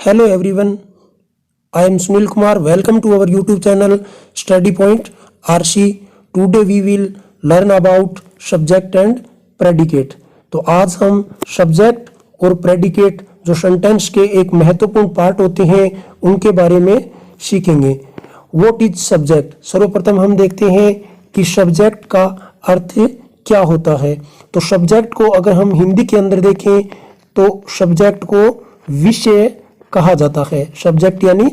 Hello everyone, I am Sunil Kumar. Welcome to our YouTube channel Study Point RC. Today we will learn about subject and predicate. तो आज हम subject और predicate जो sentence के एक महत्वपूर्ण part होते हैं उनके बारे में सीखेंगे. What is subject? सर्वप्रथम हम देखते हैं कि सब्जेक्ट का अर्थ क्या होता है. तो सब्जेक्ट को अगर हम हिंदी के अंदर देखें तो सब्जेक्ट को विषय कहा जाता है. सब्जेक्ट यानी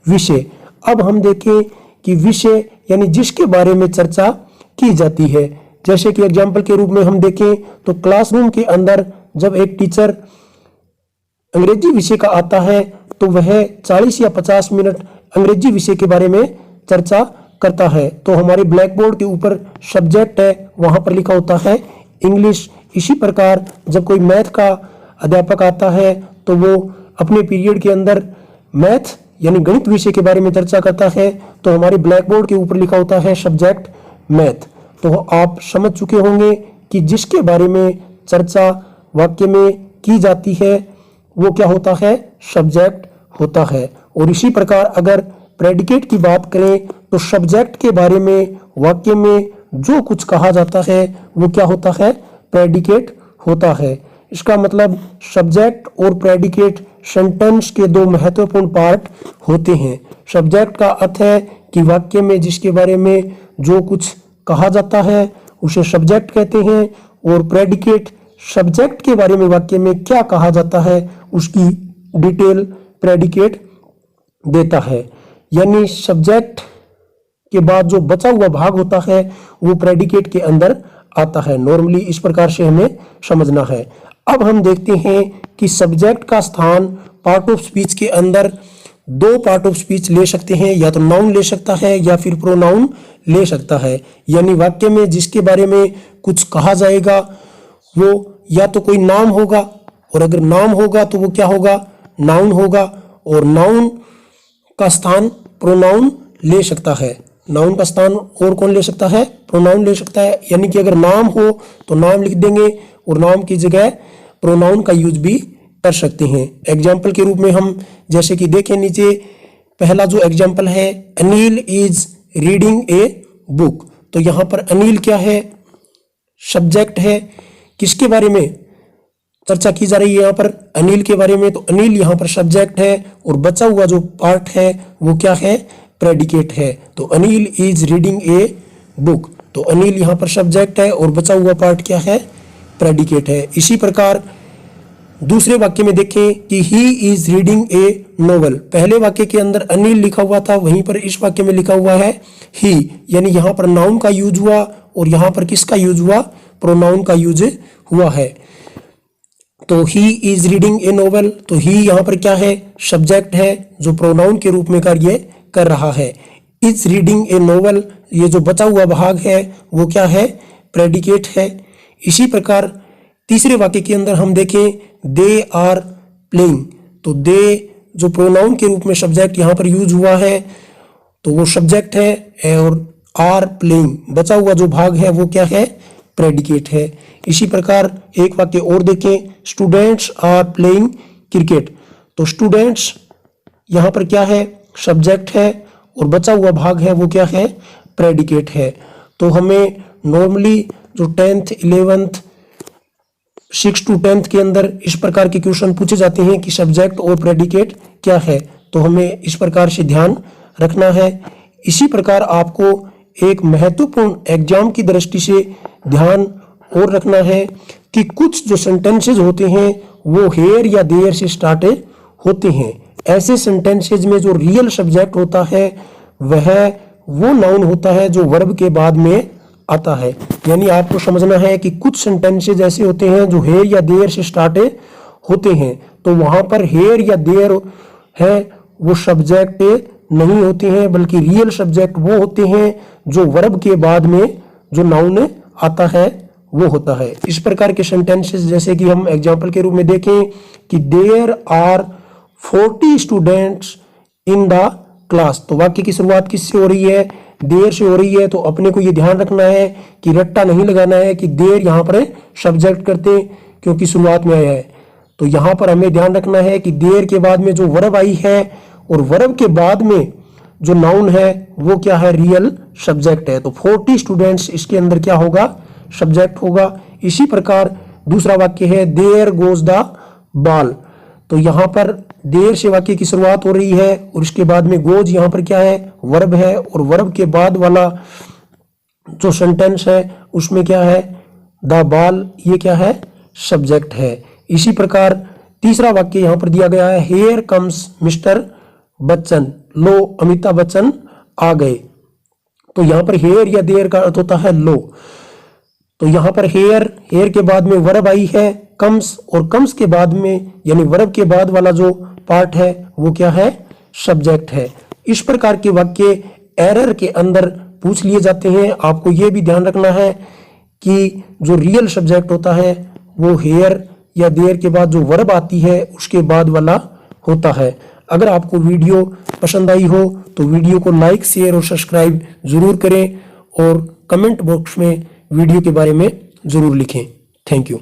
विषय. अब हम देखें कि विषय यानी जिसके बारे में चर्चा की जाती है. जैसे कि एग्जाम्पल के रूप में हम देखें तो क्लासरूम के अंदर जब एक टीचर अंग्रेजी विषय का आता है तो वह 40 या 50 मिनट अंग्रेजी विषय के बारे में चर्चा करता है. तो हमारे ब्लैक बोर्ड के ऊपर सब्जेक्ट है, वहां पर लिखा होता है इंग्लिश. इसी प्रकार जब कोई मैथ का अध्यापक आता है तो वो अपने पीरियड के अंदर मैथ यानी गणित विषय के बारे में चर्चा करता है तो हमारे ब्लैक बोर्ड के ऊपर लिखा होता है सब्जेक्ट मैथ. तो आप समझ चुके होंगे कि जिसके बारे में चर्चा वाक्य में की जाती है वो क्या होता है, सब्जेक्ट होता है. और इसी प्रकार अगर प्रेडिकेट की बात करें तो सब्जेक्ट के बारे में वाक्य में जो कुछ कहा जाता है वो क्या होता है, प्रेडिकेट होता है. इसका मतलब सब्जेक्ट और प्रेडिकेट सेंटेंस के दो महत्वपूर्ण पार्ट होते हैं. सब्जेक्ट का अर्थ है कि वाक्य में जिसके बारे में जो कुछ कहा जाता है उसे सब्जेक्ट कहते हैं, और प्रेडिकेट सब्जेक्ट के बारे में वाक्य में क्या कहा जाता है उसकी डिटेल प्रेडिकेट देता है. यानी सब्जेक्ट के बाद जो बचा हुआ भाग होता है वो प्रेडिकेट के अंदर आता है. नॉर्मली इस प्रकार से हमें समझना है. अब हम देखते हैं कि सब्जेक्ट का स्थान पार्ट ऑफ स्पीच के अंदर दो पार्ट ऑफ स्पीच ले सकते हैं, या तो नाउन ले सकता है या फिर प्रोनाउन ले सकता है. यानी वाक्य में जिसके बारे में कुछ कहा जाएगा वो या तो कोई नाम होगा, और अगर नाम होगा तो वो क्या होगा, नाउन होगा, और नाउन का स्थान प्रोनाउन ले सकता है. नाउन का स्थान और कौन ले सकता है, प्रोनाउन ले सकता है. यानी कि अगर नाम हो तो नाम लिख देंगे और नाम की जगह प्रोनाउन का यूज भी कर सकते हैं. एग्जाम्पल के रूप में हम जैसे कि देखें नीचे पहला जो एग्जाम्पल है, Anil is reading a book. तो यहाँ पर अनिल क्या है, सब्जेक्ट है. किसके बारे में चर्चा की जा रही है, यहाँ पर अनिल के बारे में. तो अनिल यहाँ पर सब्जेक्ट है और बचा हुआ जो पार्ट है वो क्या है, प्रेडिकेट है. तो Anil is reading a book. तो अनिल यहाँ पर सब्जेक्ट है और बचा हुआ पार्ट क्या है, प्रेडिकेट है. इसी प्रकार दूसरे वाक्य में देखें कि he is reading A novel. पहले वाक्य के अंदर अनिल लिखा हुआ था, वहीं पर इस वाक्य में लिखा हुआ है ही. यानी यहाँ पर नाउन का यूज हुआ और यहाँ पर किसका यूज हुआ, प्रोनाउन का यूज हुआ है. तो he is reading A novel. तो ही यहाँ पर क्या है, सब्जेक्ट है जो प्रोनाउन के रूप में कार्य कर रहा है. इज रीडिंग ए नोवेल, ये जो बचा हुआ भाग है वो क्या है, प्रेडिकेट है. इसी प्रकार तीसरे वाक्य के अंदर हम देखें दे आर प्लेइंग. तो दे जो प्रोनाउन के रूप में सब्जेक्ट यहाँ पर यूज हुआ है तो वो सब्जेक्ट है, और आर प्लेइंग बचा हुआ जो भाग है वो क्या है, प्रेडिकेट है. इसी प्रकार एक वाक्य और देखें, स्टूडेंट्स आर प्लेइंग क्रिकेट. तो स्टूडेंट्स यहाँ पर क्या है, सब्जेक्ट है, और बचा हुआ भाग है वो क्या है, प्रेडिकेट है. तो हमें नॉर्मली जो 10th 11th 6 to 10th के अंदर इस प्रकार के क्वेश्चन पूछे जाते हैं कि सब्जेक्ट और प्रेडिकेट क्या है. तो हमें इस प्रकार से ध्यान रखना है. इसी प्रकार आपको एक महत्वपूर्ण एग्जाम की दृष्टि से ध्यान और रखना है कि कुछ जो सेंटेंसेज होते हैं वो हेयर या देयर से स्टार्ट होते हैं. ऐसे सेंटेंसेज में जो रियल सब्जेक्ट होता है वह वो नाउन होता है जो वर्ब के बाद में आता है. यानी आपको समझना है कि कुछ सेंटेंसेज ऐसे होते हैं जो हेयर या देयर से स्टार्ट होते हैं, तो वहां पर हेयर या देयर है वो सब्जेक्ट नहीं होते हैं, बल्कि रियल सब्जेक्ट वो होते हैं जो वर्ब के बाद में जो नाउन आता है वो होता है. इस प्रकार के सेंटेंसेस जैसे कि हम एग्जाम्पल के रूप में देखें कि there are 40 students in the class. तो वाक्य की शुरुआत किससे हो रही है, देर से हो रही है. तो अपने को ये ध्यान रखना है कि रट्टा नहीं लगाना है कि देर यहाँ पर सब्जेक्ट करते क्योंकि शुरुआत में आया है. तो यहां पर हमें ध्यान रखना है कि देयर के बाद में जो वर्ब आई है और वर्ब के बाद में जो नाउन है वो क्या है, रियल सब्जेक्ट है। तो 40 स्टूडेंट्स इसके अंदर क्या होगा, सब्जेक्ट होगा। इसी प्रकार दूसरा वाक्य है देयर गोज द बॉल। तो यहां पर देर से वाक्य की शुरुआत हो रही है और इसके बाद में गोज यहां पर क्या है, वर्ब है, और वर्ब के बाद वाला जो सेंटेंस है उसमें क्या है, द बॉल, ये क्या है, सब्जेक्ट है। इसी प्रकार तीसरा वाक्य यहां पर दिया गया है, हेयर कम्स मिस्टर बच्चन, लो अमिताभ बच्चन आ गए। तो यहां पर हेयर या देयर का अर्थ होता है लो। तो यहां पर हेयर, हेयर के बाद में वर्ब आई है कम्स, और कम्स के बाद में यानी वर्ब के बाद वाला जो पार्ट है वो क्या है, सब्जेक्ट है। इस प्रकार के वाक्य एरर के अंदर पूछ लिए जाते हैं। आपको यह भी ध्यान रखना है कि जो रियल सब्जेक्ट होता है वो हेयर या देयर के बाद जो वर्ब आती है उसके बाद वाला होता है। अगर आपको वीडियो पसंद आई हो तो वीडियो को लाइक, शेयर और सब्सक्राइब जरूर करें और कमेंट बॉक्स में वीडियो के बारे में जरूर लिखें। Thank you.